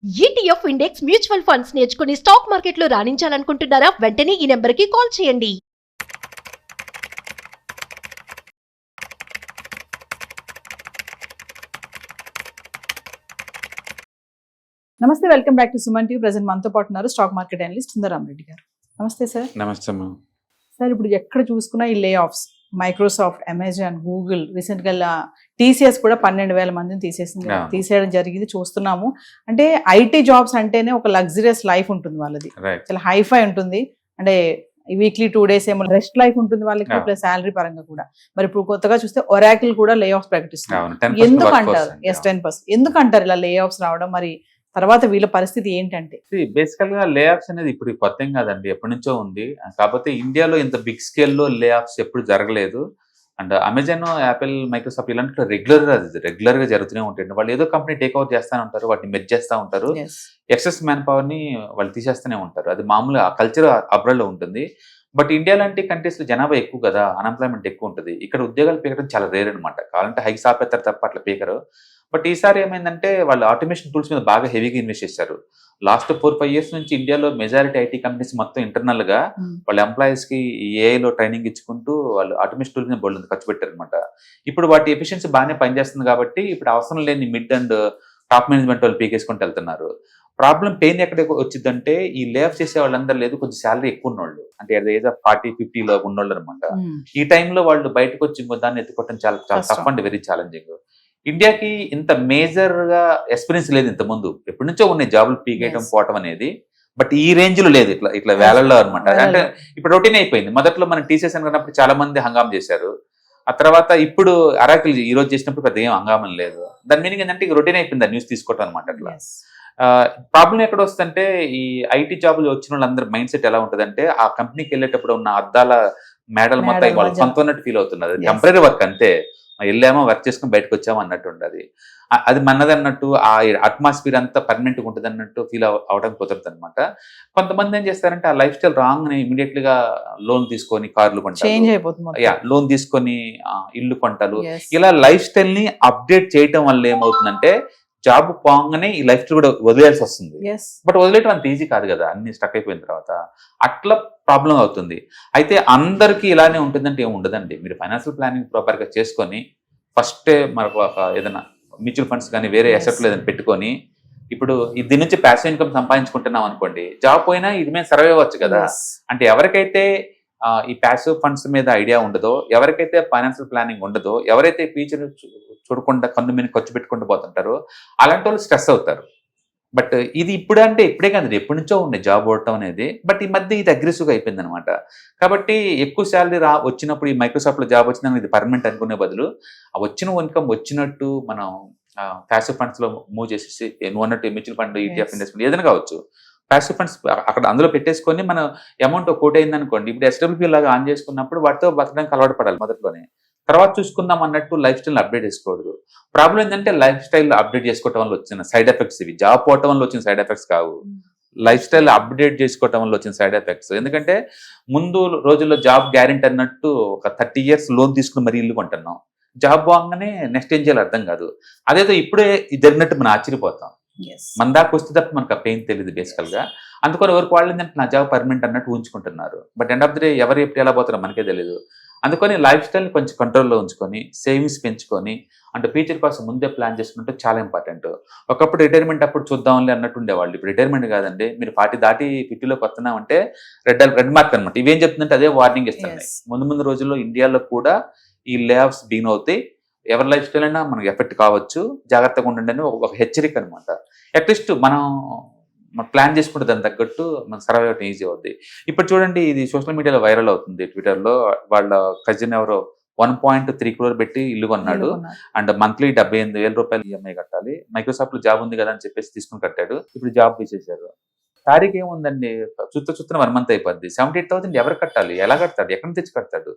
ETF index mutual funds నేర్చుకుని stock మార్కెట్లో రాణించాలనుకుంటున్నారా? వెంటనే ఈ నెంబర్కి కాల్ చేయండి. నమస్తే, welcome back to Suman TV. Present మనతో పాటు ఉన్నారు స్టాక్ మార్కెట్ అనలిస్ట్ సుందరరామరెడ్డి గారు. నమస్తే సార్. నమస్తే అమ్మా. సార్, ఇప్పుడు ఎక్కడ చూసుకున్నా ఈ లే ఆఫ్స్, మైక్రోసాఫ్ట్, అమెజాన్, గూగుల్, రీసెంట్గా టీసీఎస్ కూడా 12,000 మందిని తీసేయడం జరిగింది, చూస్తున్నాము. అంటే ఐటీ జాబ్స్ అంటేనే ఒక లగ్జరియస్ లైఫ్ ఉంటుంది వాళ్ళది, చాలా హైఫై ఉంటుంది. అంటే వీక్లీ 2 days ఏమో రెస్ట్ లైఫ్ ఉంటుంది వాళ్ళకి, ప్లస్ శాలరీ పరంగా కూడా. మరి ఇప్పుడు కొత్తగా చూస్తే ఒరాకిల్ కూడా లే ఆఫ్స్ ప్రకటిస్తున్నారు. ఎందుకు అంటారు? 10%. ఎందుకు అంటారు ఇలా లే ఆఫ్స్ రావడం? మరి తర్వాత వీళ్ళ పరిస్థితి ఏంటంటే, బేసికల్ గా లే ఆఫ్స్ అనేది ఇప్పుడు కొత్త ఏం కాదండి, ఎప్పటి నుంచో ఉంది. కాకపోతే ఇండియాలో ఇంత బిగ్ స్కేల్లో లే ఆఫ్స్ ఎప్పుడు జరగలేదు. అండ్ అమెజాన్, యాపిల్, మైక్రోసాఫ్ట్ ఇలాంటి రెగ్యులర్ గా జరుగుతూనే ఉంటాయి. వాళ్ళు ఏదో కంపెనీ టేక్ ఓవర్ చేస్తూ ఉంటారు, వాటిని మెర్జ్ చేస్తూ ఉంటారు, ఎక్సెస్ మ్యాన్ పవర్ ని వాళ్ళు తీసేస్తూనే ఉంటారు. అది మామూలుగా ఆ కల్చర్ అబ్రాడ్ లో ఉంటుంది. బట్ ఇండియా లాంటి కంట్రీస్ లో జనాభా ఎక్కువ కదా, అన్ఎంప్లాయ్మెంట్ ఎక్కువ ఉంటుంది. ఇక్కడ ఉద్యోగాలు పీకడం చాలా రేర్ అనమాట. కావాలంటే హైక్ ఆపేస్తారు తప్ప అట్లా పీకరు. బట్ ఈసారి ఏమైందంటే వాళ్ళు ఆటోమేషన్ టూల్స్ మీద బాగా హెవీగా ఇన్వెస్ట్ చేశారు. లాస్ట్ 4-5 years నుంచి ఇండియాలో మెజారిటీ ఐటీ కంపెనీస్ మొత్తం ఇంటర్నల్ గా వాళ్ళ ఎంప్లాయీస్ కి ఏఐలో ట్రైనింగ్ ఇచ్చుకుంటూ వాళ్ళు ఆటోమేషన్ టూల్స్ మీద బోల్డ్ ఖర్చు పెట్టారు అనమాట. ఇప్పుడు వాటి ఎఫిషియన్సీ బాగానే పనిచేస్తుంది కాబట్టి ఇప్పుడు అవసరం లేని మిడ్ అండ్ టాప్ మేనేజ్మెంట్ వాళ్ళు పీకేసుకుంటూ వెళ్తున్నారు. ప్రాబ్లం పెయిన్ ఎక్కడ వచ్చిందంటే ఈ లే ఆఫ్ చేసే వాళ్ళందరూ లేదు, కొంచెం శాలరీ ఎక్కువ ఉన్నోళ్ళు, అంటే అట్ ద ఏజ్ ఆఫ్ 40-50 లో ఉన్నోళ్ళు అనమాట. ఈ టైంలో వాళ్ళు బయటకు వచ్చి ఇంకో దాన్ని ఎత్తుకోవడం చాలా టఫ్ అండ్ వెరీ ఛాలెంజింగ్. ఇండియాకి ఇంత మేజర్ గా ఎక్స్పీరియన్స్ లేదు ఇంత ముందు, ఎప్పటి నుంచో ఉన్నాయి జాబులు పీకేయడం పోవటం అనేది. బట్ ఈ రేంజ్ లో లేదు, ఇట్లా వేలల్లో అనమాట. అంటే ఇప్పుడు రొటీన్ అయిపోయింది. మొదట్లో మనం టీసీఎస్ అనుకున్నప్పుడు చాలా మంది హంగామా చేశారు. ఆ తర్వాత ఇప్పుడు అరాకిల్ ఈ రోజు చేసినప్పుడు పెద్ద ఏం హంగామం లేదు. దాని మీనింగ్ ఏంటంటే రొటీన్ అయిపోయింది న్యూస్ తీసుకోవటం అనమాట. అట్లా ప్రాబ్లం ఎక్కడ వస్తుందంటే ఈ ఐటీ జాబులు వచ్చిన వాళ్ళందరూ మైండ్ సెట్ ఎలా ఉంటుందంటే ఆ కంపెనీకి వెళ్ళేటప్పుడు ఉన్న అద్దాల మేడల్ మొత్తం వాళ్ళు సొంత ఉన్నట్టు ఫీల్ అవుతున్నారు. టెంపరీ వర్క్ అంతే, వెళ్ళామో వర్క్ చేసుకుని బయటకు వచ్చామో అన్నట్టు ఉంటుంది. అది మనది అన్నట్టు ఆ అట్మాస్ఫియర్ అంతా పర్మనెంట్గా ఉంటుంది అన్నట్టు ఫీల్ అవడం కుదరదు అనమాట. కొంతమంది ఏం చేస్తారంటే ఆ లైఫ్ స్టైల్ రాంగ్ ని ఇమీడియట్ గా లోన్ తీసుకొని కార్లు కొంటారు, లోన్ తీసుకొని ఇల్లు కొంటారు. ఇలా లైఫ్ స్టైల్ ని అప్డేట్ చేయటం వల్ల ఏమవుతుందంటే జాబ్ పోగానే ఈ లైఫ్ స్టైల్ కూడా వదిలేయాల్సి వస్తుంది. బట్ వదిలేయటం అంత ఈజీ కాదు కదా, అన్ని స్టక్ అయిపోయిన తర్వాత అట్లా ప్రాబ్లం అవుతుంది. అయితే అందరికీ ఇలానే ఉంటుందంటే ఏమి ఉండదండి. మీరు ఫైనాన్షియల్ ప్లానింగ్ ప్రాపర్ గా చేసుకొని ఫస్ట్ మనకు ఏదైనా మ్యూచువల్ ఫండ్స్ కానీ వేరే అసెట్లు ఏదైనా పెట్టుకొని ఇప్పుడు దీని నుంచి ప్యాసివ్ ఇన్కమ్ సంపాదించుకుంటున్నాం అనుకోండి, జాబ్ పోయినా ఇది మీద సర్వే అవ్వచ్చు కదా. అంటే ఎవరికైతే ఈ ప్యాసివ్ ఫండ్స్ మీద ఐడియా ఉండదో, ఎవరికైతే ఫైనాన్షియల్ ప్లానింగ్ ఉండదో, ఎవరైతే ఫ్యూచర్ చూడకుండా కన్ను మీద ఖర్చు పెట్టుకుంటూ పోతుంటారో అలాంటి వాళ్ళు స్ట్రెస్ అవుతారు. బట్ ఇది ఇప్పుడే కాదు, ఎప్పటి నుంచో ఉండే జాబ్ ఓడటం అనేది. బట్ ఈ మధ్య ఇది అగ్రెసివ్గా అయిపోయింది అనమాట. కాబట్టి ఎక్కువ శాలరీ వచ్చినప్పుడు ఈ మైక్రోసాఫ్ట్ లో జాబ్ వచ్చినా ఇది పర్మనెంట్ అనుకునే బదులు ఆ వచ్చిన ఇన్కమ్ వచ్చినట్టు మనం ప్యాసివ్ ఫండ్స్ లో మూవ్ చేసేసి నువ్వు అన్నట్టు మ్యూచువల్ ఫండ్, ఈటీఎఫ్, ఇన్వెస్ట్మెంట్ ఏదైనా కావచ్చు, ప్యాసివ్ ఫండ్స్ అక్కడ అందులో పెట్టేసుకొని మన అమౌంట్ కోట్ అయింది అనుకోండి, ఇప్పుడు ఎస్డబ్ల్యూపీ లాగా ఆన్ చేసుకున్నప్పుడు వాటితో బతకడానికి అలవాటు పడాలి మొదట్లోనే. తర్వాత చూసుకుందాం అన్నట్టు లైఫ్ స్టైల్ అప్డేట్ చేసుకోకూడదు. ప్రాబ్లం ఏంటంటే లైఫ్ స్టైల్ అప్డేట్ చేసుకోవటం వల్ల వచ్చిన సైడ్ ఎఫెక్ట్స్ ఇవి. జాబ్ పోవటం వల్ల వచ్చిన సైడ్ ఎఫెక్ట్స్ కావు, లైఫ్ స్టైల్ అప్డేట్ చేసుకోవటం వల్ల వచ్చిన సైడ్ ఎఫెక్ట్స్. ఎందుకంటే ముందు రోజుల్లో జాబ్ గ్యారెంటీ అన్నట్టు ఒక 30 years లోన్ తీసుకుని మరీ ఇల్లు కొంటున్నాం. జాబ్ బాగానే నెక్స్ట్ ఏం చేయాలి అర్థం కాదు. అదేదో ఇప్పుడే జరిగినట్టు మనం ఆశ్చర్యపోతాం. మన దాకా వస్తే తప్ప మనకు ఆ పెయిన్ తెలియదు బేసికల్ గా. అందుకని ఎవరికి వాళ్ళు ఏంటంటే నా జాబ్ పర్మనెంట్ అన్నట్టు ఉంచుకుంటున్నారు. But end of the day ఎవరు ఎప్పుడు ఎలా పోతారో మనకే తెలియదు. అందుకని లైఫ్ స్టైల్ని కొంచెం కంట్రోల్లో ఉంచుకొని సేవింగ్స్ పెంచుకొని అంటే ఫ్యూచర్ కోసం ముందే ప్లాన్ చేసుకుంటే చాలా ఇంపార్టెంట్. ఒకప్పుడు రిటైర్మెంట్ అప్పుడు చూద్దాంలే అన్నట్టు ఉండేవాళ్ళు. ఇప్పుడు రిటైర్మెంట్ కాదండి, మీరు 40 దాటి 50లోకి వస్తున్నామంటే రెడ్ మార్క్ అనమాట. ఇవేం చెప్తుందంటే అదే వార్నింగ్ ఇస్తున్నాయి. ముందు రోజుల్లో ఇండియాలో కూడా ఈ లే ఆఫ్స్ బిగిన్ అవుతాయి. ఎవరి లైఫ్ స్టైల్ అయినా మనకు ఎఫెక్ట్ కావచ్చు, జాగ్రత్తగా ఉండండి అని ఒక హెచ్చరిక అనమాట. అట్లీస్ట్ మనం ప్లాన్ చేసుకుంటే దాని తగ్గట్టు మనం సర్వైవ్ అవ్వడం ఈజీ అవుద్ది. ఇప్పుడు చూడండి, ఇది సోషల్ మీడియాలో వైరల్ అవుతుంది. ట్విట్టర్లో వాళ్ళ కజిన్ ఎవరో 1.3 crore పెట్టి ఇల్లు కొన్నాడు. అండ్ మంత్లీ 78,000 రూపాయలు ఈఎంఐ కట్టాలి. మైక్రోసాఫ్ట్ లో జాబ్ ఉంది కదా అని చెప్పేసి తీసుకుని కట్టాడు. ఇప్పుడు జాబ్ తీసేశారు. తారీఖు ఏముందండి, చుత్త 1 month అయిపోద్ది. 78,000 ఎవరు కట్టాలి? ఎలా కడతాడు? ఎక్కడి నుంచి తెచ్చి కడతాడు?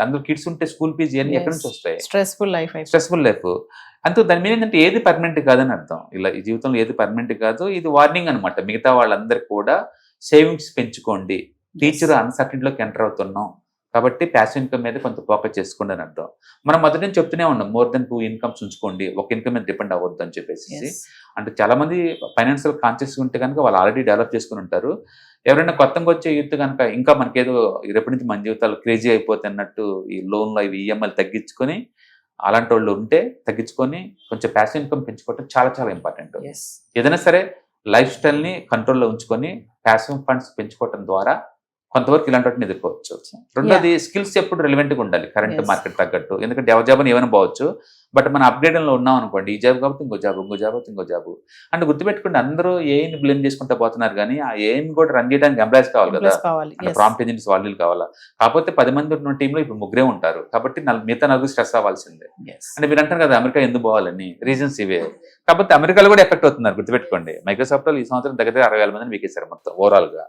అందులో కిడ్స్ ఉంటే స్కూల్ ఫీజు ఇవన్నీ ఎక్కడి నుంచి వస్తాయి? Stressful life. అంతే. దాని మీద ఏంటంటే ఏది పర్మనెంట్ కాదని అర్థం. ఇలా ఈ జీవితంలో ఏది పర్మనెంట్ కాదు. ఇది వార్నింగ్ అనమాట. మిగతా వాళ్ళందరికీ కూడా సేవింగ్స్ పెంచుకోండి. టీచర్ అన్సర్టనిటీలోకి ఎంటర్ అవుతున్నాం, కాబట్టి ప్యాసివ్ ఇన్కమ్ మీద కొంత ఫోకస్ చేసుకోండి అని అర్థం. మనం మొదటి నుంచి చెప్తూనే ఉన్నాం, మోర్ దెన్ 2 ఇన్కమ్స్ ఉంచుకోండి, ఒక ఇన్కమ్ మీద డిపెండ్ అవ్వద్దు అని చెప్పేసి. అంటే చాలా మంది ఫైనాన్షియల్ కాన్షియస్ ఉంటే కనుక వాళ్ళు ఆల్రెడీ డెవలప్ చేసుకుని ఉంటారు. ఎవరైనా కొత్తగా వచ్చే యూత్ కనుక ఇంకా మనకేదో రేపటి నుంచి మన జీవితాలు క్రేజీ అయిపోతాయి అన్నట్టు ఈ లోన్లు ఇవి ఈఎంఐలు తగ్గించుకొని అలాంటి వాళ్ళు ఉంటే తగ్గించుకొని కొంచెం ప్యాసివ్ ఇన్కమ్ పెంచుకోవడం చాలా చాలా ఇంపార్టెంట్. ఏదైనా సరే లైఫ్ స్టైల్ని కంట్రోల్లో ఉంచుకొని ప్యాసివ్ ఫండ్స్ పెంచుకోవడం ద్వారా కొంతవరకు ఇలాంటి వాటిని ఎదుర్కోవచ్చు. రెండోది స్కిల్స్ ఎప్పుడు రిలవెంట్గా ఉండాలి కరెంట్ మార్కెట్ తగ్గట్టు. ఎందుకంటే ఎవరి జాబ్ అని ఏమైనా పోవచ్చు, బట్ మన అప్గ్రేడన్లో ఉన్నాం అనుకోండి, ఈ జాబ్ కాబట్టి ఇంకో జాబ్, ఇంకో జాబ్ ఇంకో జాబ్ అంటే గుర్తుపెట్టుకుంటే అందరూ ఏఐని బ్లేమ్ చేసుకుంటూ పోతున్నారు, కానీ ఆ ఏఐని కూడా రన్ చేయడానికి ఎంప్లాయీస్ కావాలి కదా, అంటే ప్రాంప్ట్ ఇంజనీర్స్ వాళ్ళు కావాలా. కాకపోతే 10 మంది ఉన్న టీంలో ఇప్పుడు 3 ఉంటారు కాబట్టి మిగతా 4 స్ట్రెస్ అవ్వాల్సిందే. అంటే మీరు అంటారు కదా అమెరికా ఎందుకు పోవాలని, రీజన్స్ ఇవే. కాకపోతే అమెరికాలో కూడా ఎఫెక్ట్ అవుతున్నారు గుర్తుపెట్టుకోండి. మైక్రోసాఫ్ట్ ఈ సంవత్సరం దగ్గర 60,000 మందిని వీకేశారు మొత్తం ఓవరాల్ గా,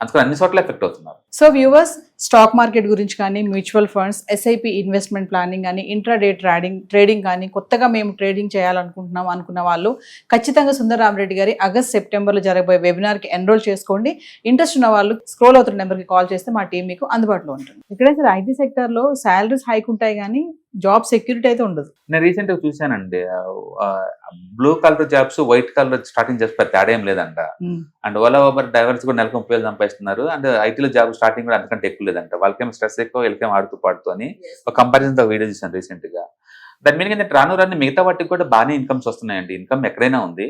అందుకని అన్ని చోట్ల ఎఫెక్ట్ అవుతున్నారు. సో వ్యూవర్స్, స్టాక్ మార్కెట్ గురించి కానీ, mutual funds, SIP investment planning కానీ, ఇంట్రాడే ట్రేడింగ్ కానీ, కొత్తగా మేము ట్రేడింగ్ చేయాలనుకుంటున్నాం అనుకున్న వాళ్ళు ఖచ్చితంగా సుందర్ రామరెడ్డి గారి ఆగస్ట్ సెప్టెంబర్లో జరగబోయే వెబినార్కి ఎన్రోల్ చేసుకోండి. ఇంట్రెస్ట్ ఉన్న వాళ్ళు స్క్రోల్ అవుతున్న నెంబర్కి కాల్ చేస్తే మా టీం మీకు అందుబాటులో ఉంటుంది. ఇక్కడే సార్ ఐటీ సెక్టర్లో శాలరీస్ హైక్ ఉంటాయి కానీ జాబ్ సెక్యూరిటీ అయితే ఉండదు. నేను రీసెంట్గా చూశానండి, blue colour jobs white colour starting jobs పెద్ద తేడా ఏం లేదంట. అండ్ ఓలా ఊబర్ డ్రైవర్స్ కూడా నెలకు 30,000 సంపాదిస్తున్నారు. అండ్ ఐటీలో జాబ్ స్టార్టింగ్ కూడా అంతకంటే ఎక్కువ లేదంట. వాళ్ళకేమో స్ట్రెస్ ఎక్కువ, వీళ్ళకేమో ఆడుతూ పాడుతూ అని ఒక కంపారిజన్తో వీడియో చూసాను రీసెంట్ గా. దాని మీద ఏంటంటే రాను మిగతా వాటికి కూడా బాగానే ఇన్కమ్స్ వస్తున్నాయండి. ఇన్కమ్ ఎక్కడైనా ఉంది.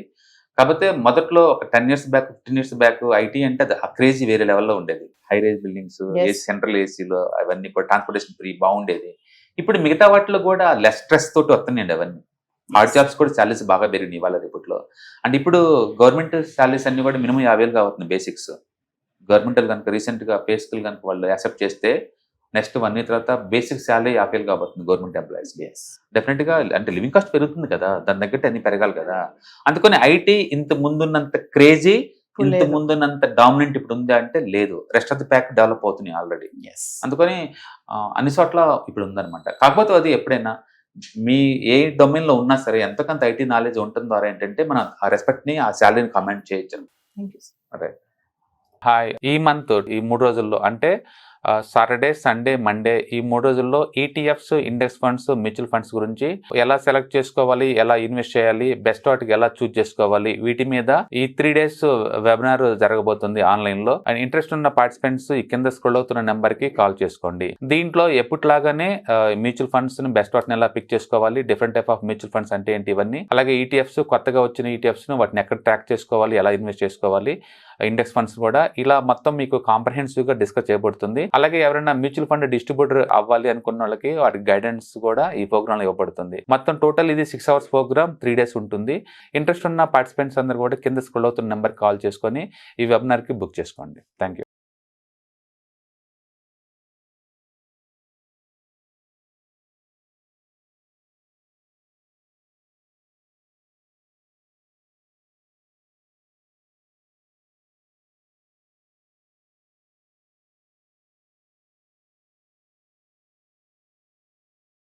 కాకపోతే మొదట్లో ఒక 10 years back 15 years back IT అంటే అది క్రేజీ వేరే లెవెల్లో ఉండేది. హై రేజ్ బిల్డింగ్స్, సెంట్రల్ ఏసీలో అవన్నీ కూడా ట్రాన్స్పోర్టేషన్ ఫ్రీ బాగుండేది. ఇప్పుడు మిగతా వాటిలో కూడా లెస్ స్ట్రెస్ తోటి వస్తున్నాయండి అవన్నీ. హార్డ్ జాబ్స్ కూడా సాలరీస్ బాగా పెరిగినాయి ఇవాళ రేపట్లో. అండ్ ఇప్పుడు గవర్నమెంట్ సాలరీస్ అన్ని కూడా మినిమం 50,000 అవుతుంది బేసిక్స్. గవర్నమెంట్ కనుక రీసెంట్ గా పే స్కేల్ కనుక వాళ్ళు యాక్సెప్ట్ చేస్తే నెక్స్ట్ 1 year తర్వాత బేసిక్ సాలరీ 50,000 కాబోతుంది గవర్నమెంట్ ఎంప్లాయీస్. డెఫినెట్ గా అంటే లివింగ్ కాస్ట్ పెరుగుతుంది కదా, దాని తగ్గట్టు అన్ని పెరగాలి కదా. అందుకని ఐటీ ఇంత ముందున్నంత క్రేజీ, ఇంత ముందున్నంత డామినెంట్ ఇప్పుడు ఉంది అంటే లేదు. Rest of the pack develop అవుతున్నాయి ఆల్రెడీ. అందుకని అన్ని చోట్ల ఇప్పుడు ఉందన్నమాట. కాకపోతే అది ఎప్పుడైనా మీ ఏ డొమైన్ లో ఉన్నా సరే ఎంతకంత ఐటీ నాలెడ్జ్ ఉండటం ద్వారా ఏంటంటే మనం ఆ రెస్పెక్ట్ ని, ఆ శాలరీని కమెంట్ చేయొచ్చు. హాయ్, ఈ మంత్ ఈ 3 రోజుల్లో అంటే సాటర్డే, సండే, మండే ఈ 3 రోజుల్లో ETFs, index funds, mutual funds గురించి ఎలా సెలెక్ట్ చేసుకోవాలి, ఎలా ఇన్వెస్ట్ చేయాలి, బెస్ట్ వాటికి ఎలా చూస్ చేసుకోవాలి, వీటి మీద ఈ 3 days వెబినార్ జరగబోతుంది ఆన్లైన్ లో. అండ్ ఇంట్రెస్ట్ ఉన్న పార్టిసిపెంట్స్ ఈ కింద స్క్రోల్ అవుతున్న నెంబర్ కి కాల్ చేసుకోండి. దీంట్లో ఎప్పటిలాగానే మ్యూచువల్ ఫండ్స్ ని బెస్ట్ వాటిని ఎలా పిక్ చేసుకోవాలి, different type of mutual funds అంటే ఏంటి ఇవన్నీ, అలాగే ఈటీఎఫ్స్ కొత్తగా వచ్చిన ఈటీఎఫ్స్ వాటిని ఎక్కడ ట్రాక్ చేసుకోవాలి, ఎలా ఇన్వెస్ట్ చేసుకోవాలి, ఇండెక్స్ ఫండ్స్ కూడా ఇలా మొత్తం మీకు కాంప్రహెన్సివ్ గా డిస్కస్ చేయబడుతుంది. అలాగే ఎవరైనా మ్యూచువల్ ఫండ్ డిస్ట్రిబ్యూటర్ అవ్వాలి అనుకున్న వాళ్ళకి వాటి గైడెన్స్ కూడా ఈ ప్రోగ్రామ్ లో ఇవ్వబడుతుంది. మొత్తం టోటల్ ఇది 6 hours ప్రోగ్రామ్, 3 days ఉంటుంది. ఇంట్రెస్ట్ ఉన్న పార్టిసిపెంట్స్ అందరూ కూడా కింద స్క్రోల్ అవుతున్న నెంబర్ కాల్ చేసుకొని ఈ వెబినార్ కి బుక్ చేసుకోండి. Thank you.